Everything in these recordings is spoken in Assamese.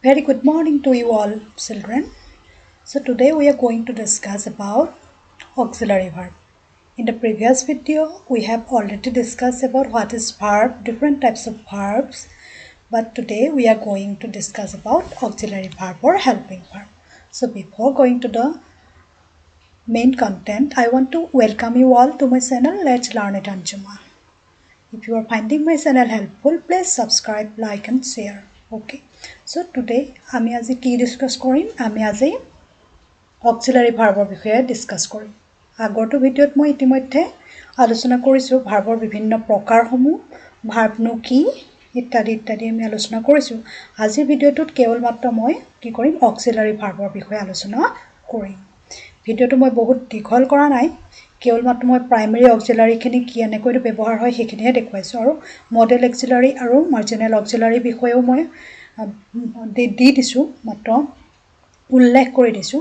Very good morning to you all, children. So today we are going to discuss about auxiliary verb. In the previous video, we have already discussed about what is verb, different types of verbs. But today we are going to discuss about auxiliary verb or helping verb. So before going to the main content, I want to welcome you all to my channel, Let's Learn It Anjuma. If you are finding my channel helpful, please subscribe, like and share. Okay. So today আমি আজি কি ডিসকাস কৰিম আমি আজি অক্সিলাৰি ভাৰ্বৰ বিষয়ে ডিসকাস কৰিম আগৰটো ভিডিওত মই ইতিমধ্যে আলোচনা কৰিছো ভাৰ্বৰ বিভিন্ন প্ৰকাৰসমূহ ভাৰ্বনো কি ইত্যাদি ইত্যাদি আমি আলোচনা কৰিছো আজিৰ ভিডিওটোত কেৱল মাত্ৰ মই কি কৰিম অক্সিলাৰি ভাৰ্বৰ বিষয়ে আলোচনা কৰিম ভিডিওটো মই বহুত দীঘল কৰা নাই কেৱল মাত্ৰ মই প্ৰাইমাৰী অক্সিলাৰি খিনি কি এনেকৈ ব্যৱহাৰ হয় সেইখিনিহে দেখুৱাইছো আৰু মডেল অক্সিলাৰি আৰু মাৰ্জিনাল অক্সিলাৰি বিষয়েও মই দি দিছো মাত্ৰ উল্লেখ কৰি দিছো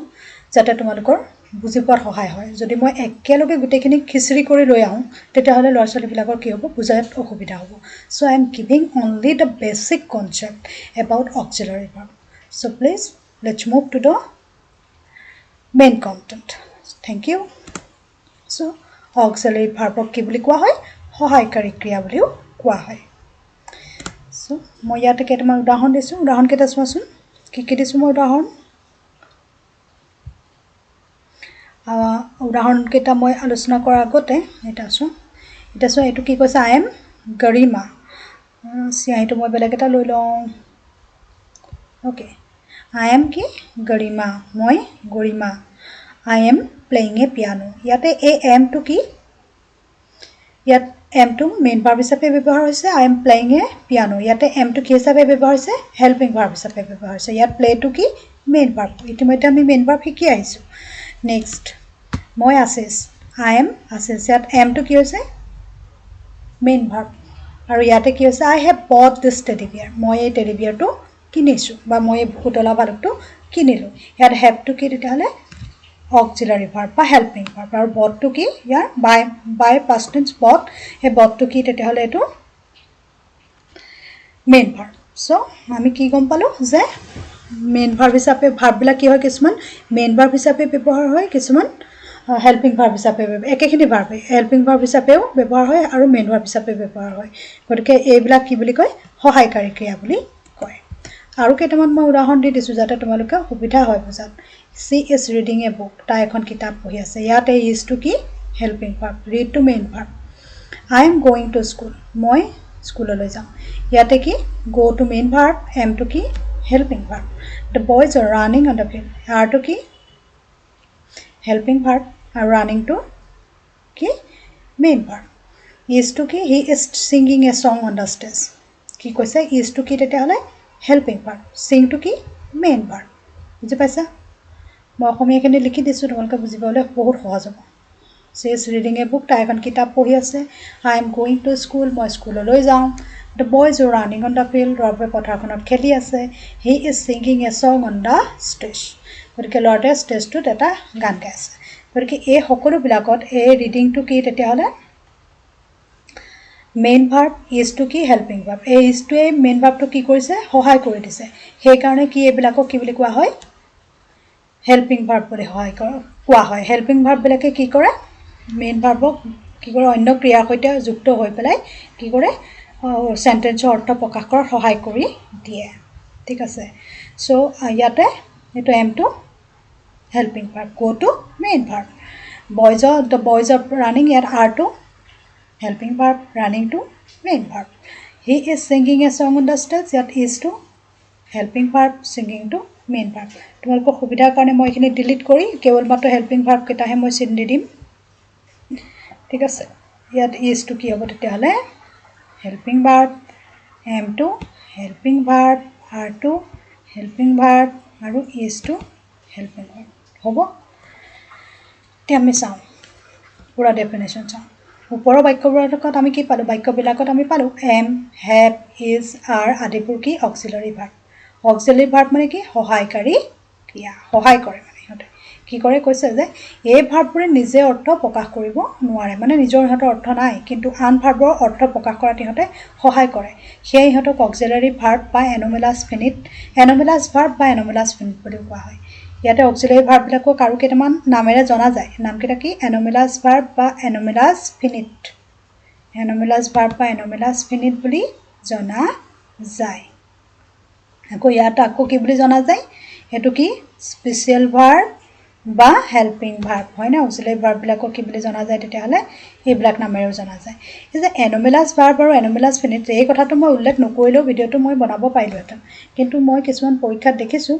যাতে তোমালোকৰ বুজি পোৱাত সহায় হয় যদি মই একেলগে গুটেখিনি খিচৰি কৰি লৈ আহো তেতিয়া হলে লৰছলি বিলাকৰ কি হ'ব বুজাত অসুবিধা হ'ব so I am giving only the basic concept about auxiliary verb so please let's move to the main content thank you so auxiliary verb কি বুলি কোৱা হয় সহায়কাৰী ক্ৰিয়া বুলিও কোৱা হয় so মই ইয়াতে কেইটামান উদাহৰণ দিছো উদাহৰণ কেইটা চোৱাচোন কি দিছো মই উদাহৰণ কেইটা মই আলোচনা কৰাৰ আগতে এটা এটো কি কৈছে I am গৰিমা সিয়াইটো মই বেলেগ এটা লৈ লওঁ ওকে I am কি গৰিমা মই গৰিমা I am playing a piano ইয়াতে এই am টো কি ইয়াত am টো মেইন ভাৰ্ব হিচাপে ব্যৱহাৰ হৈছে I am playing a piano ইয়াতে am টো কি হিচাপে ব্যৱহাৰ হৈছে হেল্পিং ভাৰ্ব হিচাপে ব্যৱহাৰ হৈছে ইয়াত play টো কি মেইন ভাৰ্ব ইতিমধ্যে আমি মেইন ভাৰ্ব শিকি আহিছো নেক্সট মই আছিস I am আছিস ইয়াত am টো কি হৈছে মেইন ভাৰ্ব আৰু ইয়াতে কি হৈছে I have bought this teddy bear মই এই teddy bear টো কিনিছো বা মই এই পুতলা ভালুকটো কিনিলো ইয়াত have টো কি তেতিয়াহলে auxiliary verb বা helping verb আৰু bought টো কি ইয়াৰ by past tense bought এই bought টো কি তেতিয়াহলে এটো main verb so আমি কি গম পালো যে main verb হিচাপে verb বিলাক কি হয় কিছুমান main verb হিচাপে ব্যৱহাৰ হয় কিছুমান helping verb হিচাপে একেখিনি verb helping verb হিচাপেও ব্যৱহাৰ হয় আৰু main verb হিচাপে ব্যৱহাৰ হয় গতিকে এইবিলাক কি বুলি কয় সহায়কাৰী ক্ৰিয়া বুলি কয় আৰু কেইটামান মই উদাহৰণ দি দিছো যাতে তোমালোকে সুবিধা হয় বুজাত she is reading a book তাই এখন কিতাপ পঢ়ি আছে ইয়াতে is to কি helping verb read to main verb I am going to school মই স্কুললৈ যাম ইয়াতে কি go to main verb am to কি helping verb the boys are running on the field are to কি helping verb are running to কি main verb is to কি he is singing a song on the stage কি কৈছে is to কি তেতিয়াহলে helping verb sing to কি main verb বুজি পাইছা মই অসমীয়াখিনি লিখি দিছো তোমালোকে বুজিবলৈ বহুত সহজ হ'ব she is reading a book তাই এখন কিতাপ পঢ়ি আছে I am going to school মই স্কুললৈ যাওঁ the boys are running on the field ৰবে পথাৰখনত খেলি আছে he is singing a song on the stage গতিকে লৰ্ডে ষ্টেজটোত এটা গান গাই আছে গতিকে এই সকলো বিলাকত এই ৰিডিং টো কি তেতিয়াহলে মেইন ভাৰ্ব is to কি হেল্পিং ভাৰ্ব এই is to এই মেইন ভাৰ্বটো কি কৰিছে সহায় কৰি দিছে সেই কাৰণে কি এইবিলাকক কি বুলি কোৱা হয় হেল্পিং ভাৰ্ব বুলি কোৱা হয় হেল্পিং ভাৰ্ব বিলাকে কি কৰে মেইন ভাৰ্বক কি কৰে অন্য ক্ৰিয়াৰ সৈতে যুক্ত হৈ পেলাই কি কৰে সেন্টেন্সৰ অৰ্থ প্ৰকাশ কৰাত সহায় কৰি দিয়ে ঠিক আছে সো ইয়াতে এটো am to helping verb go to main verb the boys are running at are to helping verb running to main verb he is singing a song on the stage that is to helping verb singing to main verb তোমালোকৰ সুবিধাৰ কাৰণে মই এখিনি ডিলিট কৰি কেৱল মাত্ৰ হেল্পিং ভাৰ্ব কেটাহে মই চিন দি দিম ঠিক আছে ইয়াত is to কি হ'ব তেতিয়াহলে helping verb am to helping verb are to helping verb আৰু is to helping verb হ'ব তে আমি চাওঁ পুৰা ডেফিনেশন চাওঁ ওপৰৰ বাক্যবিলাকত আমি কি পালো বাক্যবিলাকত আমি পালো am have is are আদিবোৰ কি auxiliary verb auxiliary verb মানে কি সহায়কাৰী ক্ৰিয়া সহায় কৰে মানে হতে কি কৰে কৈছে যে এই ভাৰ্ববোৰে নিজে অৰ্থ প্ৰকাশ কৰিব নোৱাৰে মানে নিজৰ ইহঁতৰ অৰ্থ নাই কিন্তু আন ভাৰ্বৰ অৰ্থ প্ৰকাশ কৰাত ইহঁতে সহায় কৰে সেই ইহঁতক অক্সিলাৰি ভাৰ্ব বা এনোমেলাছ ফিনিট এনোমেলাছ ভাৰ্ব বা এনোমেলাছ ফিনিট বুলি কোৱা হয় ইয়াতে অক্সিলাৰি ভাৰ্ববিলাকক আৰু কেইটামান নামেৰে জনা যায় নামকেইটা কি এনোমেলাছ ভাৰ্ব বা এনোমেলাছ ফিনিট এনোমেলাছ ভাৰ্ব বা এনোমেলাছ ফিনিট বুলি জনা যায় আকৌ ইয়াত আকৌ কি বুলি জনা যায় এটো কি স্পেশাল ভাৰ্ব বা হেল্পিং ভাৰ্ব হয় না অক্সিলাৰি ভাৰ্ববিলাকক কি বুলি জনা যায় তেতিয়াহলে এইবিলাক নামেৰেও জনা যায় এই যে এনোমেলাছ ভাৰ্ব আৰু এনোমেলাছ ফিনিট এই কথাটো মই উল্লেখ নকৰিলেও ভিডিঅটো মই বনাব পাৰিলোহেঁতেন কিন্তু মই কিছুমান পৰীক্ষাত দেখিছোঁ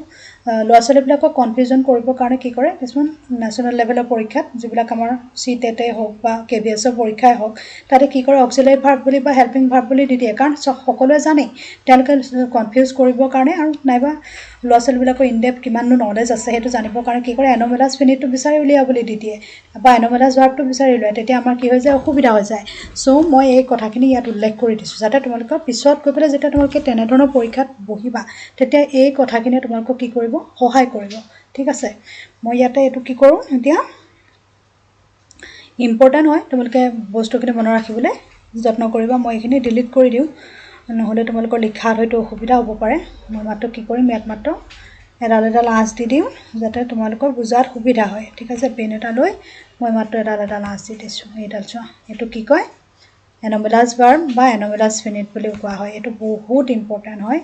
ল'ৰা ছোৱালীবিলাকক কনফিউজন কৰিবৰ কাৰণে কি কৰে কিছুমান নেশ্যনেল লেভেলৰ পৰীক্ষাত যিবিলাক আমাৰ CTET হওক বা KVS পৰীক্ষাই হওক তাতে কি কৰে অক্সিলাৰি ভাৰ্ব বুলি বা হেল্পিং ভাৰ্ব বুলি দি দিয়ে কাৰণ সকলোৱে জানে তেওঁলোকে কনফিউজ কৰিবৰ কাৰণে আৰু নাইবা ল'ৰা ছোৱালীবিলাকৰ ইনডেপ কিমাননো নলেজ আছে সেইটো জানিবৰ কাৰণে কি কৰে এনোমেলাছ ফিনিটটো বিচাৰি উলিয়া বুলি দি দিয়ে বা এনোমেলাছ ভাৰ্বটো বিচাৰি উলিয়ায় তেতিয়া আমাৰ কি হৈ যায় অসুবিধা হৈ যায় সো মই এই কথাখিনি ইয়াত উল্লেখ কৰি দিছোঁ যাতে তোমালোকৰ পিছত গৈ পেলাই যেতিয়া তোমালোকে তেনেধৰণৰ পৰীক্ষাত বহিবা তেতিয়া এই কথাখিনিয়ে তোমালোকক কি কৰিব সহায় কৰিব ঠিক আছে মই ইয়াতে এইটো কি কৰোঁ এতিয়া ইম্পৰ্টেণ্ট হয় তোমালোকে বস্তুখিনি মনত ৰাখিবলৈ যত্ন কৰিবা মই এইখিনি ডিলিট কৰি দিওঁ নহ'লে তোমালোকৰ লিখাত হয়তো অসুবিধা হ'ব পাৰে মই মাত্ৰ কি কৰিম ইয়াত মাত্ৰ এডাল আঁচ দি দিওঁ যাতে তোমালোকৰ বুজাত সুবিধা হয় ঠিক আছে পেন এটা লৈ মই মাত্ৰ এডাল আঁচ দি দিছোঁ এইডাল চোৱা এইটো কি কয় এনোমেলাছ ভাৰ্ব বা এনোমেলাছ ফিনিট বুলি কোৱা হয় এইটো বহুত ইম্পৰ্টেণ্ট হয়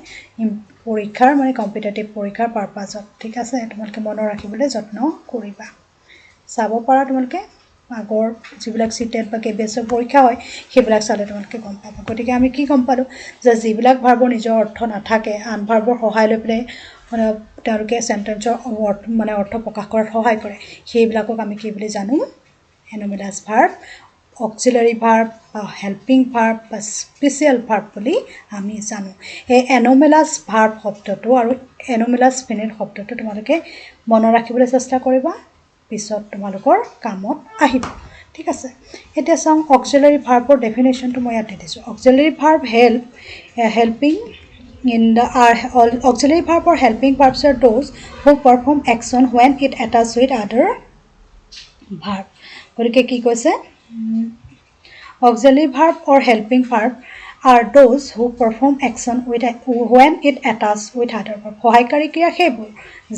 পৰীক্ষাৰ মানে কম্পিটিটিভ পৰীক্ষাৰ পাৰপাছত ঠিক আছে তোমালোকে মনত ৰাখিবলৈ যত্ন কৰিবা চাব পাৰা তোমালোকে আগৰ যিবিলাক CTET বা KVS পৰীক্ষা হয় সেইবিলাক চালে তোমালোকে গম পাবা গতিকে আমি কি গম পালোঁ যে যিবিলাক ভাৰ্বৰ নিজৰ অৰ্থ নাথাকে আন ভাৰ্বৰ সহায় লৈ পেলাই মানে তেওঁলোকে সেন্টেন্সৰ মানে অৰ্থ প্ৰকাশ কৰাত সহায় কৰে সেইবিলাকক আমি কি বুলি জানো এনোমেলাছ ভাৰ্ব অক্সিলাৰি ভাৰ্ব বা হেল্পিং ভাৰ্ব বা স্পেশাল ভাৰ্ব বুলি আমি জানো এই এনোমেলাছ ভাৰ্ব শব্দটো আৰু এনোমেলাছ ফিনিট শব্দটো তোমালোকে মনত ৰাখিবলৈ চেষ্টা কৰিবা পিছত তোমালোকৰ কামত আহিব ঠিক আছে এতিয়া চাওঁ অক্সিলাৰি ভাৰ্বৰ ডেফিনেশ্যনটো মই ইয়াত দি দিছোঁ auxiliary verb helping in the auxiliary verb or helping verbs are those who perform action when it attached with other verb গতিকে কি কৈছে auxiliary verb or helping verb are those who perform action when it attached with other verb সহায়কাৰী ক্ৰিয়া সেইবোৰ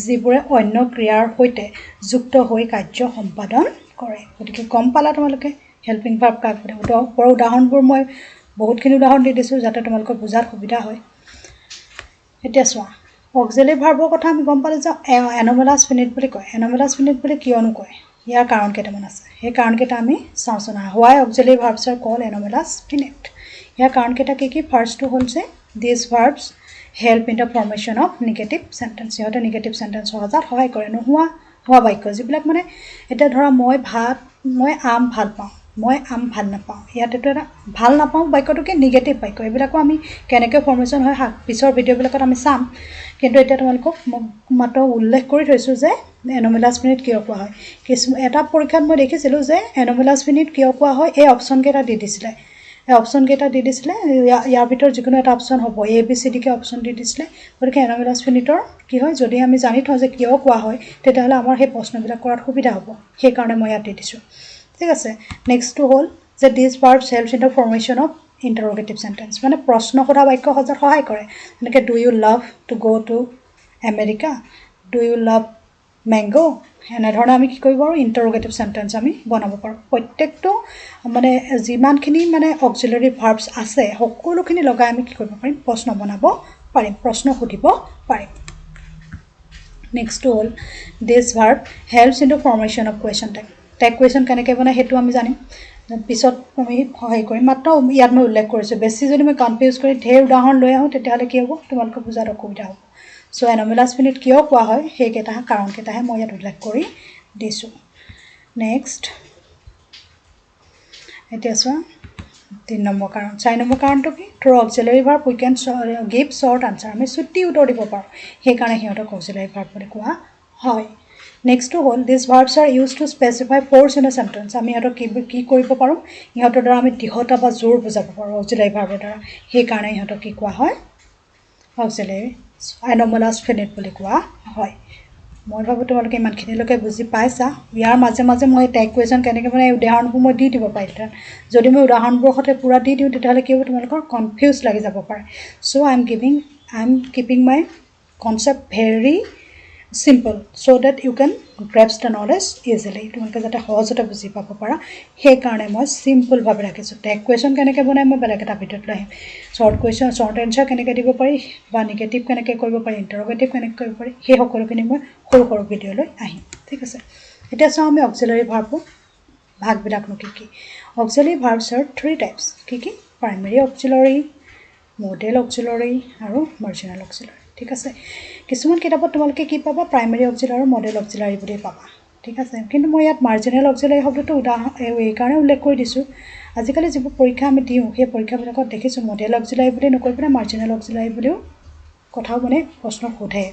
যিবোৰে অন্য ক্ৰিয়াৰ সৈতে যুক্ত হৈ কাৰ্য সম্পাদন কৰে গতিকে গম পালা তোমালোকে হেল্পিং ভাৰ্ব কাক বুলি উদাহৰণবোৰ মই বহুতখিনি উদাহৰণ দি দিছোঁ যাতে তোমালোকৰ বুজাত সুবিধা হয় এতিয়া চোৱা অক্সিলাৰি ভাৰ্বৰ কথা আমি গম পালোঁ যে এনোমেলাছ ফিনিট বুলি কয় এনোমেলাছ ফিনিট বুলি কিয়নো কয় ইয়াৰ কাৰণ কেইটামান আছে সেই কাৰণকেইটা আমি চাওঁচোন why auxiliary verbs are called anomalous finite ইয়াৰ কাৰণকেইটা কি ফাৰ্ষ্টটো হ'ল যে these verbs help in the formation of negative sentence সিহঁতে নিগেটিভ চেণ্টেন্স সহজাত সহায় কৰে হোৱা বাক্য যিবিলাক মানে এতিয়া ধৰা মই আম ভাল পাওঁ মই আম ভাল নাপাওঁ ইয়াত এইটো এটা ভাল নাপাওঁ বাক্যটো কি নিগেটিভ বাক্য এইবিলাকো আমি কেনেকৈ ফৰ্মেশ্যন হয় পিছৰ ভিডিঅ'বিলাকত আমি চাম কিন্তু এতিয়া তোমালোকক মাত্ৰ উল্লেখ কৰি থৈছোঁ যে এনোমেলাছ ফিনিট কিয় কোৱা হয় এটা পৰীক্ষাত মই দেখিছিলোঁ যে এনোমেলাছ ফিনিট কিয় কোৱা হয় এই অপশ্যনকেইটা দি দিছিলে ইয়াৰ ভিতৰত যিকোনো এটা অপশ্যন হ'ব ABCD কে অপশ্যন দি দিছিলে গতিকে এনোমেলাছ ফিনিটৰ কি হয় যদি আমি জানি থওঁ যে কিয় কোৱা হয় তেতিয়াহ'লে আমাৰ সেই প্ৰশ্নবিলাক কৰাত সুবিধা হ'ব সেইকাৰণে মই ইয়াত দি দিছোঁ ঠিক আছে নেক্সটটো হ'ল যে these verbs helps in the formation of interrogative sentence মানে প্ৰশ্ন সোধা বাক্য সজাত সহায় কৰে যেনেকৈ do you love to go' to America do you love mango' এনেধৰণে আমি কি কৰিব পাৰোঁ ইণ্টাৰগেটিভ চেণ্টেন্স আমি বনাব পাৰোঁ প্ৰত্যেকটো মানে যিমানখিনি মানে অক্সিলাৰি ভাৰ্বছ আছে সকলোখিনি লগাই আমি কি কৰিব পাৰিম প্ৰশ্ন বনাব পাৰিম প্ৰশ্ন সুধিব পাৰিম নেক্সটটো হ'ল these verb helps in the formation of question tag question কেনেকৈ বনায় সেইটো আমি জানিম পিছত আমি সহায় কৰিম মাত্ৰ ইয়াত মই উল্লেখ কৰিছোঁ বেছি যদি মই কনফিউজ কৰি ঢেৰ উদাহৰণ লৈ আহোঁ তেতিয়াহ'লে কি হ'ব তোমালোকৰ বুজাত অসুবিধা হ'ব চ' এনোমেলাছ ফিনিট কিয় কোৱা হয় সেইকেইটা কাৰণকেইটাহে মই ইয়াত উল্লেখ কৰি দিছোঁ নেক্সট এতিয়া চোৱা 3 নম্বৰ কাৰণ 4 নম্বৰ কাৰণটো কি through auxiliary verb we can give short answer আমি চুটি উত্তৰ দিব পাৰোঁ সেইকাৰণে সিহঁতক অক্সিলাৰি ভাৰ্ব বুলি কোৱা হয় নেক্সটটো হ'ল these verbs are use to specify force in a sentence আমি সিহঁতক কি কৰিব পাৰোঁ ইহঁতৰ দ্বাৰা আমি দৃঢ়তা বা জোৰ বুজাব পাৰোঁ অক্সিলাৰি ভাৰ্বৰ দ্বাৰা সেইকাৰণে ইহঁতক কি কোৱা হয় অক্সিলাৰি এনোমেলাছ ফিনিট বুলি কোৱা হয় মই ভাবো তোমালোকে ইমানখিনিলৈকে বুজি পাইছা ইয়াৰ মাজে মাজে মই ট্যাগ কুৱেশ্যন কেনেকৈ মানে উদাহৰণবোৰ মই দি দিব পাৰিলোঁ যদি মই উদাহৰণবোৰ সতে পুৰা দি দিওঁ তেতিয়াহ'লে কি হ'ব তোমালোকৰ কনফিউজ লাগি যাব পাৰে so I am keeping my concept very simple so that you can grasp the knowledge easily তোমালোকে যাতে সহজতে বুজি পাব পাৰা সেই কাৰণে মই সিম্পল ভাবে ৰাখিছো ট্যাগ কুৱেশ্যন কেনেকৈ বনাই মই বেলেগ এটা ভিডিঅ'ত লৈ আহিম শৰ্ট এনসাৰ কেনেকৈ দিব পাৰি বা নিগেটিভ কেনেকৈ কৰিব পাৰি ইন্টাৰোগেটিভ কেনেকৈ কৰিব পাৰি সেই সকলোখিনি মই সৰু ভিডিঅ' লৈ আহিম ঠিক আছে এতিয়া চাওঁ আমি অক্সিলাৰি ভাৰ্বৰ ভাগবিলাকনো কি অক্সিলাৰি ভাৰ্বছ are 3 types কি প্ৰাইমেৰী অক্সিলাৰি মডেল অক্সিলাৰি আৰু মাৰ্জিনেল অক্সিলাৰি ঠিক আছে কিছুমান কিতাপত তোমালোকে কি পাবা প্ৰাইমেৰী অক্সিলাৰি আৰু মডেল অক্সিলাৰি বুলি পাবা ঠিক আছে কিন্তু মই ইয়াত মাৰ্জিনেল অক্সিলাৰি শব্দটো এই কাৰণে উল্লেখ কৰি দিছো আজিকালি যিবোৰ পৰীক্ষা আমি দিওঁ সেই পৰীক্ষাবিলাকত দেখিছো মডেল অক্সিলাৰি বুলি নকৈ পিনে মাৰ্জিনেল অক্সিলাৰি বুলিও কথাও মানে প্ৰশ্ন সোধে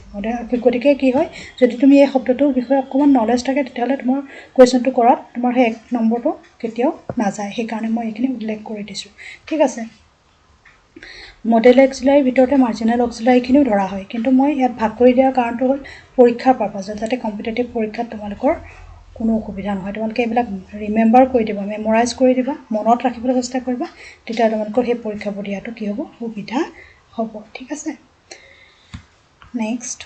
গতিকে কি হয় যদি তুমি এই শব্দটোৰ বিষয়ে অকমান নলেজ থাকে তেতিয়াহ'লে তোমাৰ কুৱেশ্যনটো কৰাত তোমাৰ সেই 1 নম্বৰটো কেতিয়াও নাযায় সেই কাৰণে মই এইখিনি উল্লেখ কৰি দিছো ঠিক আছে মডেল অক্সিলাৰি ভিতৰতে মাৰ্জিনেল অক্সিলাৰিখিনিও ধৰা হয় কিন্তু মই ইয়াত ভাগ কৰি দিয়াৰ কাৰণটো হ'ল পৰীক্ষাৰ পাৰপাছত যাতে কম্পিটিটিভ পৰীক্ষাত তোমালোকৰ কোনো অসুবিধা নহয় তোমালোকে এইবিলাক ৰিমেম্বাৰ কৰি দিবা মেমৰাইজ কৰি দিবা মনত ৰাখিবলৈ চেষ্টা কৰিবা তেতিয়া তোমালোকৰ সেই পৰীক্ষাবোৰ দিয়াটো কি হ'ব সুবিধা হ'ব ঠিক আছে নেক্সট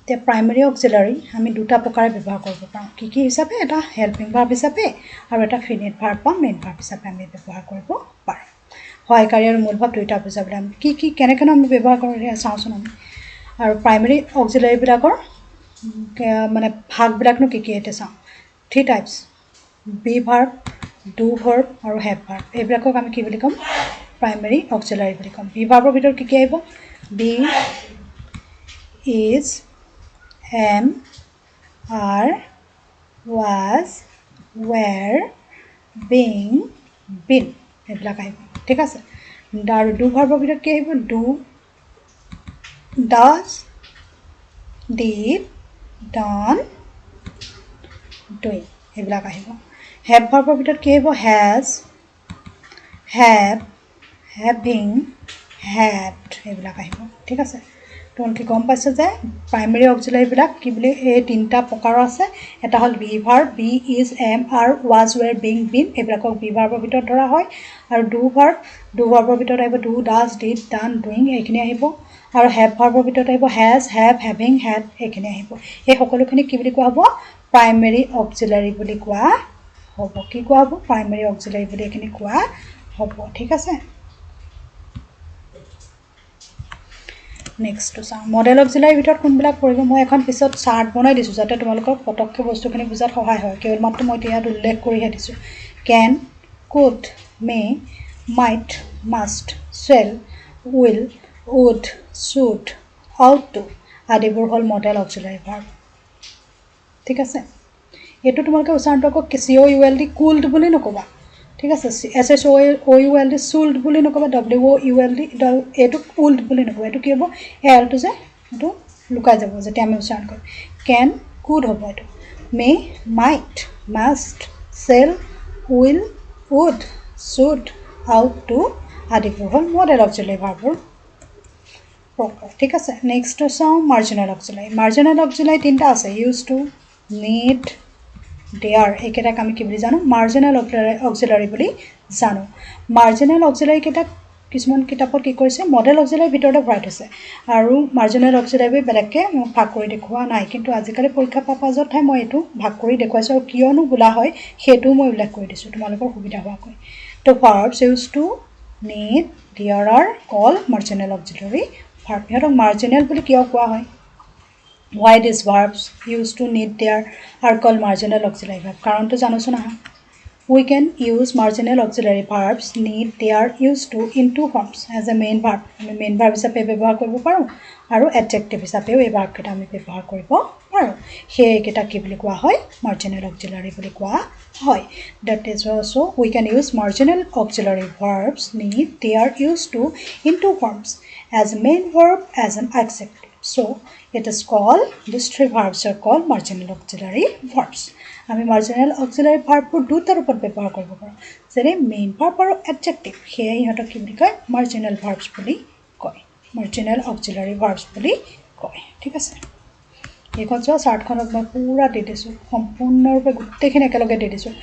the primary auxiliary আমি দুটা প্ৰকাৰে ব্যৱহাৰ কৰিব পাৰোঁ কি হিচাপে এটা হেল্পিং ভাৰ্ব হিচাপে আৰু এটা ফিনিট ভাৰ্ব বা মেইন ভাৰ্ব হিচাপে আমি ব্যৱহাৰ কৰিব পাৰোঁ সহায়কাৰী আৰু মূল ভাৱ দুইটা বুজাবলৈ আমি কি কেনেকৈ আমি ব্যৱহাৰ কৰোঁ চাওঁচোন আমি আৰু প্ৰাইমেৰী অক্সিলাৰি বিলাকৰ মানে ভাগবিলাকনো কি এতিয়া চাওঁ 3 types be verb do verb আৰু হেভ ভাৰ্ব এইবিলাকক আমি কি বুলি ক'ম প্ৰাইমেৰী অক্সিলাৰি বুলি ক'ম বি ভাৰ্বৰ ভিতৰত কি আহিব B is am are was were being been এইবিলাক আহিব ঠিক আছে আৰু ডু ভাৰ্বৰ ভিতৰত কি আহিব do does did done doing এইবিলাক আহিব হেভ ভাৰ্বৰ ভিতৰত কি আহিব has have having had এইবিলাক আহিব ঠিক আছে তোমালোকে গম পাইছে যে প্ৰাইমেৰী অক্সিলাৰি বিলাক কি বুলি এই তিনটা প্ৰকাৰৰ আছে এটা হ'ল be verb be is am are was were being been এইবিলাকক বি ভাৰ্বৰ ভিতৰত ধৰা হয় আৰু ডু ভাৰ্বৰ ভিতৰত আহিব do does did done doing এইখিনি আহিব আৰু হেভ ভাৰ্বৰ ভিতৰত আহিব has have having had এইখিনি আহিব এই সকলোখিনি কি বুলি কোৱা হ'ব প্ৰাইমেৰী অক্সিলাৰি বুলি কোৱা হ'ব কি কোৱা হ'ব প্ৰাইমেৰী অক্সিলাৰি বুলি এইখিনি কোৱা হ'ব ঠিক আছে নেক্সট তো চাওঁ মডেল অক্সিলাৰি ভিতৰত কোনবিলাক পৰিব মই এখন পিছত চাৰ্ট বনাই দিছোঁ যাতে তোমালোকৰ পটককৈ বস্তুখিনি বুজাত সহায় হয় কেৱল মাত্ৰ মই ইয়াত উল্লেখ কৰিহে দিছোঁ can could may might must shall will would should ought to আদিবোৰ হ'ল মডেল অক্সিলাৰি ভাৰ্ব ঠিক আছে এইটো তোমালোকে উচ্চাৰণটো আকৌ COULD কুল্ড বুলি নক'বা ঠিক আছে SHOULD শুল্ড বুলি নক'বা WOULD এইটো উল্ড বুলি নক'বা এইটো কি হ'ব এলটো যে এইটো লুকাই যাব যেতিয়া আমি উচ্চাৰণ কৰিম কেন কুড হ'ব এইটো may might must shall will would should ought to আদিবোৰ হ'ল মডেল অক্সিলাৰি ভাৰ্বৰ প্ৰকাৰ ঠিক আছে নেক্সট চাওঁ মাৰ্জিনেল অক্সিলাৰি তিনিটা আছে ইউজ টু নিড দেয়াৰ এইকেইটাক আমি কি বুলি জানো মাৰ্জিনেল অক্সিলাৰি বুলি জানো মাৰ্জিনেল অক্সিলাৰি কেইটাক কিছুমান কিতাপত কি কৰিছে মডেল অক্সিলাৰি ভিতৰতে ভৰাই থৈছে আৰু মাৰ্জিনেল অক্সিলাৰি বেলেগকৈ ভাগ কৰি দেখুওৱা নাই কিন্তু আজিকালি পৰীক্ষা পাৰপাজতহে মই এইটো ভাগ কৰি দেখুৱাইছোঁ আৰু কিয়নো বোলা হয় সেইটোও মই উল্লেখ কৰি দিছোঁ তোমালোকৰ সুবিধা হোৱাকৈ তো verbs use to need dare are call marginal auxiliary verb সিহঁতক মাৰ্জিনেল বুলি কিয় কোৱা হয় why these verbs used to need there are called marginal auxiliary verb কাৰণটো জানোছো না we can use marginal auxiliary verbs need they are used to in two forms as a main verb আমি main verb হিচাপে ব্যৱহাৰ কৰিব পাৰোঁ আৰু adjective হিচাপেও এই verb কেইটা আমি ব্যৱহাৰ কৰিব পাৰোঁ সেই কেইটা কি বুলি কোৱা হয় marginal auxiliary বুলি কোৱা হয় that is also we can use marginal auxiliary verbs need they are used to in two forms as a main verb as an adjective so it is called these three verbs are called marginal auxiliary verbs আমি marginal auxiliary verb বোৰ দুটা ৰূপত ব্যৱহাৰ কৰিব পাৰোঁ যেনে main verb আৰু adjective হেই ইহঁতক কি বুলি কয় marginal verbs বুলি কয় marginal auxiliary verbs বুলি কয় ঠিক আছে এইখন চোৱা চাৰ্টখনত মই পুৰা দি দিছোঁ সম্পূৰ্ণৰূপে গোটেইখিনি একেলগে দি দিছোঁ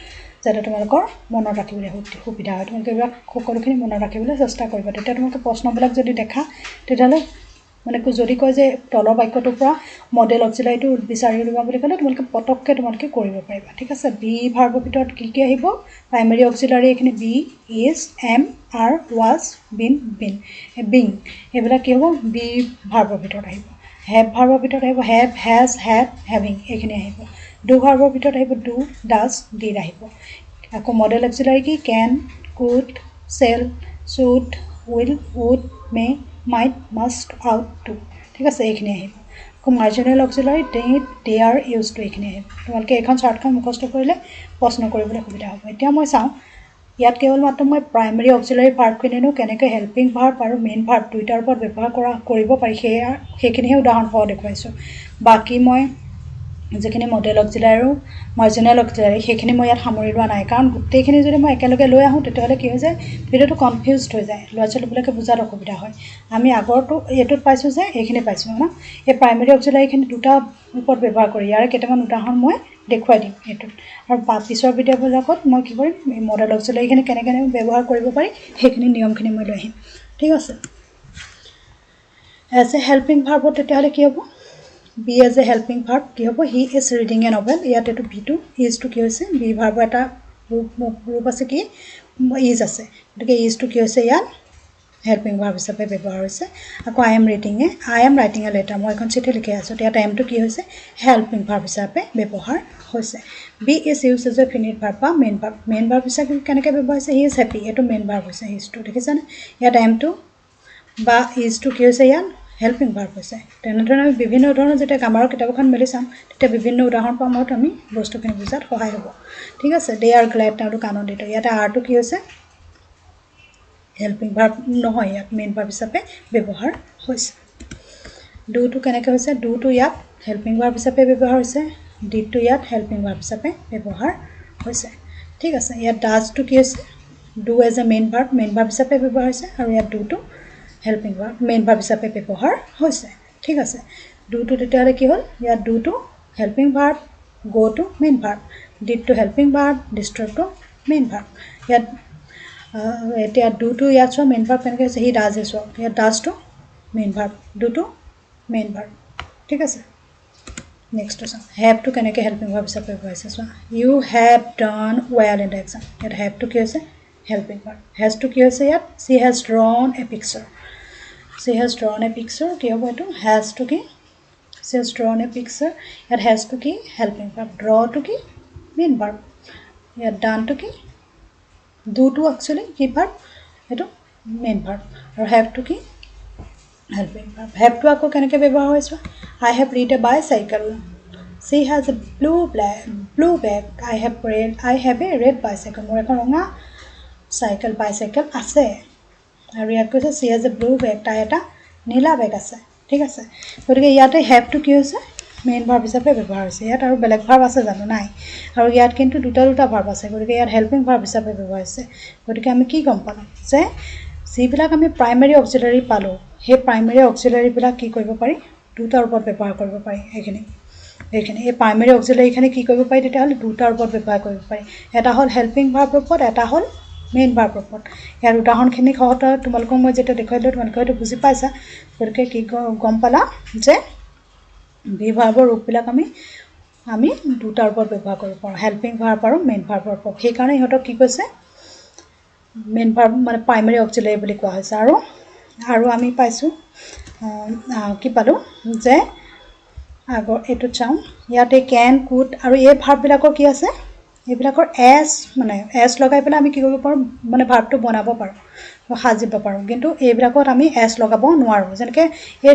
যাতে তোমালোকৰ মনত ৰাখিবলৈ সুবিধা হয় তোমালোকে এইবিলাক সকলোখিনি মনত ৰাখিবলৈ চেষ্টা কৰিবা তেতিয়া তোমালোকে প্ৰশ্নবিলাক যদি দেখা তেতিয়াহ'লে মানে যদি কয় যে তলৰ বাক্যটোৰ পৰা মডেল অক্সিলাৰীটো বিচাৰি উলিওৱা বুলি ক'লে তোমালোকে তোমালোকে কৰিব পাৰিবা ঠিক আছে বি ভাৰ্বৰ ভিতৰত কি আহিব প্ৰাইমেৰী অক্সিলাৰী এইখিনি be is am are was been being এইবিলাক কি হ'ব বি ভাৰ্বৰ ভিতৰত আহিব হেভ ভাৰ্বৰ ভিতৰত আহিব হেভ হেজ হেড হেভিং এইখিনি আহিব ডু ভাৰ্বৰ ভিতৰত আহিব ডু ডাজ ডিড আহিব আকৌ মডেল অক্সিলাৰী কি can could shall should will would may might must ought to ঠিক আছে এইখিনি আহিব আকৌ marginal auxiliary they are use to এইখিনি আহিব তোমালোকে এইখন চাৰ্টখন মুখস্থ কৰিলে প্ৰশ্ন কৰিবলৈ সুবিধা হ'ব এতিয়া মই চাওঁ ইয়াত কেৱল মাত্ৰ মই প্ৰাইমেৰী অক্সিলাৰী ভাৰ্বখিনিনো কেনেকৈ হেল্পিং ভাৰ্ব আৰু মেইন ভাৰ্ব দুইটাৰ ওপৰত ব্যৱহাৰ কৰিব পাৰি সেইখিনিহে উদাহৰণসহ দেখুৱাইছোঁ বাকী মই যিখিনি মডেল অক্সিলাৰী আৰু মাৰ্জিনেল অক্সিলাৰী সেইখিনি মই ইয়াত সামৰি লোৱা নাই কাৰণ গোটেইখিনি যদি মই একেলগে লৈ আহোঁ তেতিয়াহ'লে কি হৈ যায় ভিডিঅ'টো কনফিউজড হৈ যায় ল'ৰা ছোৱালীবিলাকে বুজাত অসুবিধা হয় আমি আগৰটো এইটোত পাইছোঁ যে এইখিনি পাইছোঁ ন এই প্ৰাইমেৰী অক্সিলাৰীখিনি দুটা ওপৰত ব্যৱহাৰ কৰি ইয়াৰে কেইটামান উদাহৰণ মই দেখুৱাই দিম এইটোত আৰু পিছৰ ভিডিঅ'বিলাকত মই কি কৰিম এই মডেল অক্সিলাৰীখিনি কেনেকৈ ব্যৱহাৰ কৰিব পাৰি সেইখিনি নিয়মখিনি মই লৈ আহিম ঠিক আছে এজ এ হেল্পিং ভাৰ্বত তেতিয়াহ'লে কি হ'ব be as a helping verb কি হ'ব he is reading a novel ইয়াত এইটো ভিটো ইজটো কি হৈছে বি ভাৰ্বৰ এটা ৰূপ আছে কি ইজ আছে গতিকে ইজটো কি হৈছে ইয়াত হেল্পিং ভাৰ্ব হিচাপে ব্যৱহাৰ হৈছে আকৌ I am writing a letter মই এখন চিঠি লিখি আছোঁ ইয়াত এমটো কি হৈছে হেল্পিং ভাৰ্ব হিচাপে ব্যৱহাৰ হৈছে be is used as a finite verb বা মেইন ভাৰ্ব হিচাপে কেনেকৈ ব্যৱহাৰ হৈছে হি ইজ হেপী এইটো মেইন ভাৰ্ব হৈছে ইজটো দেখিছেনে ইয়াত এমটো বা ইজটো কি হৈছে ইয়াত হেল্পিং ভাৰ্ব হৈছে তেনেধৰণে আমি বিভিন্ন ধৰণৰ যেতিয়া গ্ৰামাৰৰ কিতাপখন মেলি চাম তেতিয়া বিভিন্ন উদাহৰণ পাম আৰু আমি বস্তুখিনি বুজাত সহায় হ'ব ঠিক আছে দে আৰ গ্লেড তেওঁলোক আনন্দিত ইয়াতে আৰটো কি হৈছে হেল্পিং ভাৰ্ব নহয় ইয়াত মেইন ভাৰ্ব হিচাপে ব্যৱহাৰ হৈছে ডুটো কেনেকৈ হৈছে ডুটো ইয়াত হেল্পিং ভাৰ্ব হিচাপে ব্যৱহাৰ হৈছে ডিডটো ইয়াত হেল্পিং ভাৰ্ব হিচাপে ব্যৱহাৰ হৈছে ঠিক আছে ইয়াত ডাজটো কি হৈছে do as a main verb হিচাপে ব্যৱহাৰ হৈছে আৰু ইয়াত ডুটো হেল্পিং ভাৰ্ব মেইন ভাৰ্ব হিচাপে ব্যৱহাৰ হৈছে ঠিক আছে ডুটো তেতিয়াহ'লে কি হ'ল ইয়াত ডুটো হেল্পিং ভাৰ্ব গ'টো মেইন ভাৰ্ব ডিডটো হেল্পিং ভাৰ্ব ডিষ্ট্ৰয়টো মেইন ভাৰ্ব ইয়াত এতিয়া ডুটো ইয়াত চোৱা মেইন ভাৰ্ব কেনেকৈ হৈছে হি ডাজ এ চোৱা ইয়াত ডাজটো মেইন ভাৰ্ব ডুটো মেইন ভাৰ্ব ঠিক আছে নেক্সটটো চাওঁ হেভটো কেনেকৈ হেল্পিং ভাৰ্ব হিচাপে ব্যৱহাৰ হৈছে চোৱা you have done well in the exam ইয়াত হেভটো কি হৈছে হেল্পিং ভাৰ্ব হেজটো কি হৈছে ইয়াত C has drawn A picture কি হ'ব এইটো হেজটো কি C has drawn A picture ইয়াত হেজটো কি হেল্পিং ভাৰ্ব ড্ৰটো কি মেইন ভাৰ্ব ইয়াত ডানটো কি ডুটো একচুৱেলি কি ভাৰ্ব এইটো মেইন ভাৰ্ব আৰু হেভটো কি হেল্পিং ভাৰ্ব হেভটো আকৌ কেনেকৈ ব্যৱহাৰ হৈছে I have red a bicycle she has a blue bag I have a red bicycle মোৰ এখন ৰঙা বাইচাইকেল আছে আৰু ইয়াত কৈছে she has a blue bag তাই এটা নীলা বেগ আছে ঠিক আছে গতিকে ইয়াতে হেভটো কি হৈছে মেইন ভাৰ্ব হিচাপে ব্যৱহাৰ হৈছে ইয়াত আৰু বেলেগ ভাৰ্ব আছে জানো নাই আৰু ইয়াত কিন্তু দুটা ভাৰ্ব আছে গতিকে ইয়াত হেল্পিং ভাৰ্ব হিচাপে ব্যৱহাৰ হৈছে গতিকে আমি কি গম পালোঁ যে যিবিলাক আমি প্ৰাইমেৰী অক্সিলাৰী পালোঁ সেই প্ৰাইমেৰী অক্সিলাৰীবিলাক কি কৰিব পাৰি দুটাৰ ওপৰত ব্যৱহাৰ কৰিব পাৰি এইখিনি এই প্ৰাইমেৰী অক্সিলাৰীখিনি কি কৰিব পাৰি তেতিয়াহ'লে দুটাৰ ওপৰত ব্যৱহাৰ কৰিব পাৰি এটা হ'ল হেল্পিং ভাৰ্বৰ ওপৰত এটা হ'ল মেইন ভাৰ্বৰ ওপৰত ইয়াৰ উদাহৰণখিনি সহজে তোমালোকক মই যেতিয়া দেখুৱাই দিলোঁ তোমালোকে হয়তো বুজি পাইছা গতিকে কি গম পালা যে বি ভাৰ্বৰ ৰূপবিলাক আমি দুটাৰ ওপৰত ব্যৱহাৰ কৰিব পাৰোঁ হেল্পিং ভাৰ্ব আৰু মেইন ভাৰ্বৰ ওপৰত সেইকাৰণে ইহঁতক কি কৈছে মেইন ভাৰ্ব মানে প্ৰাইমেৰী অক্সিলাৰী বুলি কোৱা হৈছে আৰু আমি পাইছোঁ কি পালোঁ যে আগৰ এইটোত চাওঁ ইয়াতে কেন কুড আৰু এই ভাৰ্ববিলাকৰ কি আছে এইবিলাকৰ এছ লগাই পেলাই আমি কি কৰিব পাৰোঁ মানে ভাৰ্বটো বনাব পাৰোঁ সাজিব পাৰোঁ কিন্তু এইবিলাকত আমি এছ লগাব নোৱাৰোঁ যেনেকৈ এই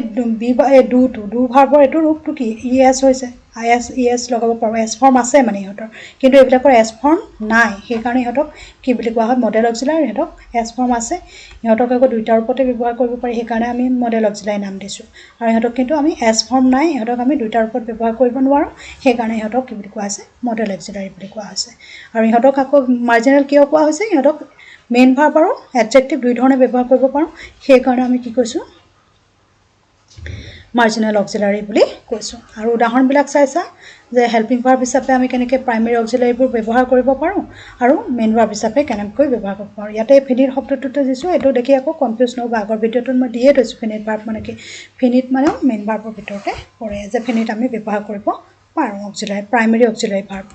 ডু ভাৰ্বৰ এইটো ৰূপটো কি এছ হৈছে এছ লগাব পাৰোঁ এছ ফৰ্ম আছে মানে ইহঁতৰ কিন্তু এইবিলাকৰ এছ ফৰ্ম নাই সেইকাৰণে ইহঁতক কি বুলি কোৱা হয় মডেল অক্সিলাৰী ইহঁতক এছ ফৰ্ম আছে ইহঁতক আকৌ দুইটাৰ ওপৰতে ব্যৱহাৰ কৰিব পাৰি সেইকাৰণে আমি মডেল অক্সিলাৰী নাম দিছোঁ আৰু ইহঁতক কিন্তু আমি এছ ফৰ্ম নাই ইহঁতক আমি দুইটাৰ ওপৰত ব্যৱহাৰ কৰিব নোৱাৰোঁ সেইকাৰণে ইহঁতক কি বুলি কোৱা হৈছে মডেল অক্সিলাৰী বুলি কোৱা হৈছে আৰু ইহঁতক আকৌ মাৰ্জিনেল কিয় কোৱা হৈছে ইহঁতক মেইন ভাৰ্ব আৰু এডজেক্টিভ দুই ধৰণে ব্যৱহাৰ কৰিব পাৰোঁ সেইকাৰণে আমি কি কৈছোঁ মাৰ্জিনেল অক্সিলাৰী বুলি কৈছোঁ আৰু উদাহৰণবিলাক চাইছা যে হেল্পিং ভাৰ্ব হিচাপে আমি কেনেকৈ প্ৰাইমেৰী অক্সিলাৰীবোৰ ব্যৱহাৰ কৰিব পাৰোঁ আৰু মেইন ভাৰ্ব হিচাপে কেনেকৈ ব্যৱহাৰ কৰিব পাৰোঁ ইয়াতে ফিনিট শব্দটোতে দিছোঁ এইটো দেখি আকৌ কনফিউজ নহ'ব আগৰ ভিডিঅ'টোত মই দিয়ে থৈছোঁ ফিনিট ভাৰ্ব মানে কি ফিনিট মানে মেইন ভাৰ্বৰ ভিতৰতে পৰে যে ফিনিট আমি ব্যৱহাৰ কৰিব পাৰোঁ অক্সিলাৰী প্ৰাইমেৰী অক্সিলাৰী ভাৰ্ব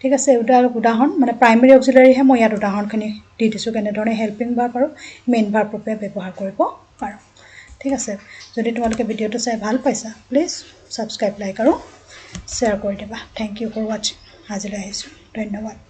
ঠিক আছে উদাহৰণ মানে প্ৰাইমেৰী অক্সিলাৰীহে মই ইয়াত উদাহৰণখিনি দি দিছোঁ কেনেধৰণে হেল্পিং ভাৰ্ব আৰু মেইন ভাৰ্ব ৰূপে ব্যৱহাৰ কৰিব পাৰোঁ ঠিক আছে যদি তোমালোকে ভিডিঅ'টো চাই ভাল পাইছা প্লিজ ছাবস্ক্ৰাইব লাইক আৰু শ্বেয়াৰ কৰি দিবা থেংক ইউ ফৰ ৱাচিং আজিলৈ আহিছোঁ ধন্যবাদ